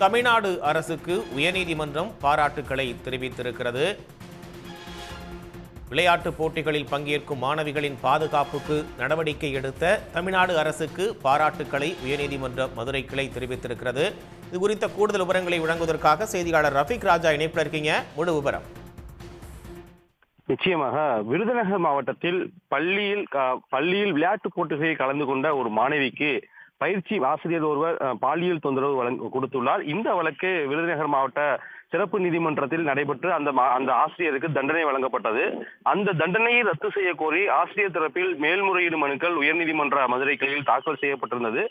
தமிழ்நாடு அரசுக்கு உயர்நீதிமன்றம் பாராட்டுக்களை தெரிவித்திருக்கிறது. விளையாட்டுப் போட்டிகளில் பங்கேற்கும் மாணவிகளின் பாதுகாப்புக்கு நடவடிக்கை எடுத்த தமிழ்நாடு அரசுக்கு பாராட்டுக்களை உயர்நீதிமன்ற மதுரை கிளை தெரிவித்திருக்கிறது. இது குறித்த கூடுதல் விவரங்களை வழங்குவதற்காக செய்தியாளர் ரஃபீக் ராஜா இணைப்பில் இருக்கீங்க. முழு விவரம். நிச்சயமாக விருதுநகர் மாவட்டத்தில் பள்ளியில் விளையாட்டுப் போட்டிகளில் கலந்து கொண்ட ஒரு மாணவிக்கு பயிற்சி ஆசிரியர் ஒருவர் பாலியல் தொந்தரவு கொடுத்துள்ளார். இந்த வழக்கு விருதுநகர் மாவட்ட சிறப்பு நீதிமன்றத்தில் நடைபெற்று அந்த ஆசிரியருக்கு தண்டனை வழங்கப்பட்டது. அந்த தண்டனையை ரத்து செய்ய கோரி ஆசிரியர் தரப்பில் மேல்முறையீடு மனுக்கள் உயர்நீதிமன்ற மதுரை கிளையில் தாக்கல் செய்யப்பட்டிருந்தது.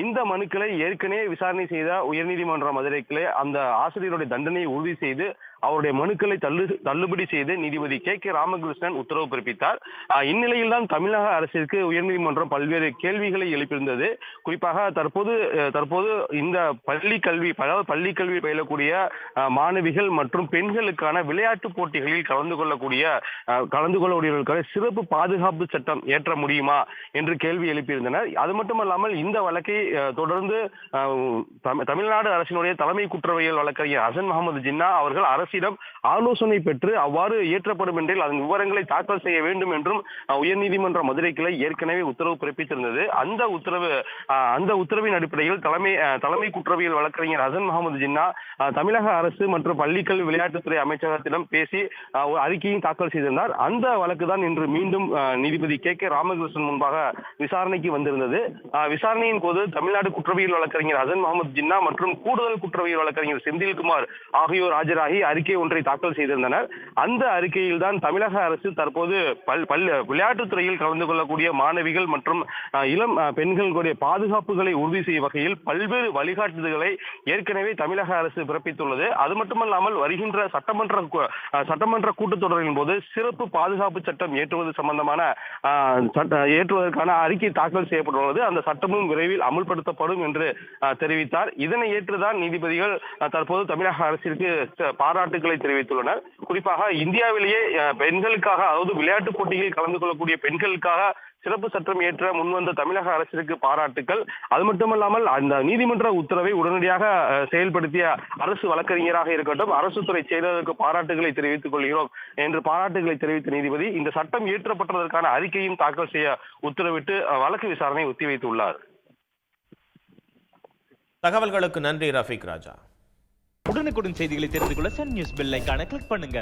இந்த மனுக்களை ஏற்கனவே விசாரணை செய்த உயர்நீதிமன்ற மதுரை கிளை அந்த ஆசிரியருடைய தண்டனையை உறுதி செய்து அவருடைய மனுக்களை தள்ளுபடி செய்து நீதிபதி கே ராமகிருஷ்ணன் உத்தரவு பிறப்பித்தார். இந்நிலையில் தான் தமிழக அரசிற்கு உயர்நீதிமன்றம் பல்வேறு கேள்விகளை எழுப்பியிருந்தது. குறிப்பாக தற்போது இந்த பள்ளி கல்வி பயிலக்கூடிய மாணவிகள் மற்றும் பெண்களுக்கான விளையாட்டு போட்டிகளில் கலந்து கொள்ளக்கூடியவர்களுக்கான சிறப்பு பாதுகாப்பு சட்டம் ஏற்ற முடியுமா என்று கேள்வி எழுப்பியிருந்தனர். அது மட்டுமல்லாமல் இந்த வழக்கை தொடர்ந்து தமிழ்நாடு அரசினுடைய தலைமை குற்றவியல் வழக்கறிஞர் ஹசன் முகமது ஜின்னா அவர்கள் அரசிடம் ஆலோசனை பெற்று அவ்வாறு இயற்றப்படும் என்றால் அதன் விவரங்களை தாக்கல் செய்ய வேண்டும் என்றும் உயர்நீதிமன்ற மதுரை கிளை ஏற்கனவே உத்தரவு பிறப்பித்திருந்தது. அந்த உத்தரவின் அடிப்படையில் தலைமை குற்றவியல் வழக்கறிஞர் ஹசன் முகமது ஜின்னா தமிழக அரசு மற்றும் பள்ளிக்கல்வி விளையாட்டுத்துறை அமைச்சகத்திடம் பேசி அறிக்கையும் தாக்கல் செய்திருந்தார். அந்த வழக்கு தான் இன்று மீண்டும் நீதிபதி கே ராமகிருஷ்ணன் முன்பாக விசாரணைக்கு வந்திருந்தது. விசாரணையின் போது தமிழ்நாடு குற்றவியல் வழக்கறிஞர் ஹசன் முகமது ஜின்னா மற்றும் கூடுதல் குற்றவியல் வழக்கறிஞர் செந்தில்குமார் ஆகியோர் ஆஜராகி அறிக்கை ஒன்றை தாக்கல் செய்திருந்தனர். அந்த அறிக்கையில் தான் தமிழக அரசு தற்போது விளையாட்டுத்துறையில் கலந்து கொள்ளக்கூடிய மாணவிகள் மற்றும் இளம் பெண்களுடைய பாதுகாப்புகளை உறுதி செய்யும் வகையில் பல்வேறு வழிகாட்டுதல்களை ஏற்கனவே தமிழக அரசு பிறப்பித்துள்ளது. அது மட்டுமல்லாமல் வருகின்ற சட்டமன்ற கூட்டத்தொடரின் போது சிறப்பு பாதுகாப்பு சட்டம் ஏற்றுவதற்கான அறிக்கை தாக்கல் செய்யப்பட்டுள்ளது. அந்த சட்டமும் விரைவில் அமுல்படுத்தப்படும் என்று தெரிவித்தார். இதனை ஏற்றுதான் நீதிபதிகள் தற்போது தமிழக அரசிற்கு பாராட்டுக்களை தெரிவித்துள்ளனர். குறிப்பாக இந்தியாவிலேயே பெண்களுக்காக, அதாவது விளையாட்டுப் போட்டிகளில் கலந்து கொள்ளக்கூடிய பெண்களுக்காக சிறப்பு சட்டம் ஏற்ற முன்வந்த தமிழக அரசிற்கு பாராட்டுக்கள். அது மட்டுமல்லாமல் அந்த நீதிமன்ற உத்தரவை உடனடியாக செயல்படுத்திய அரசு வழக்கறிஞராக இருக்கட்டும், அரசு துறை செயலருக்கு பாராட்டுகளை தெரிவித்துக் கொள்கிறோம் என்று பாராட்டுகளை தெரிவித்த நீதிபதி இந்த சட்டம் இயற்றப்பட்டதற்கான அறிக்கையும் தாக்கல் செய்ய உத்தரவிட்டு வழக்கு விசாரணை ஒத்திவைத்துள்ளார். தகவல்களுக்கு நன்றி ரஃபீக் ராஜா. உடனுக்குடன் செய்திகளை தெரிந்து கொள்ள சன் நியூஸ் பெல் ஐகானை கிளிக் பண்ணுங்க.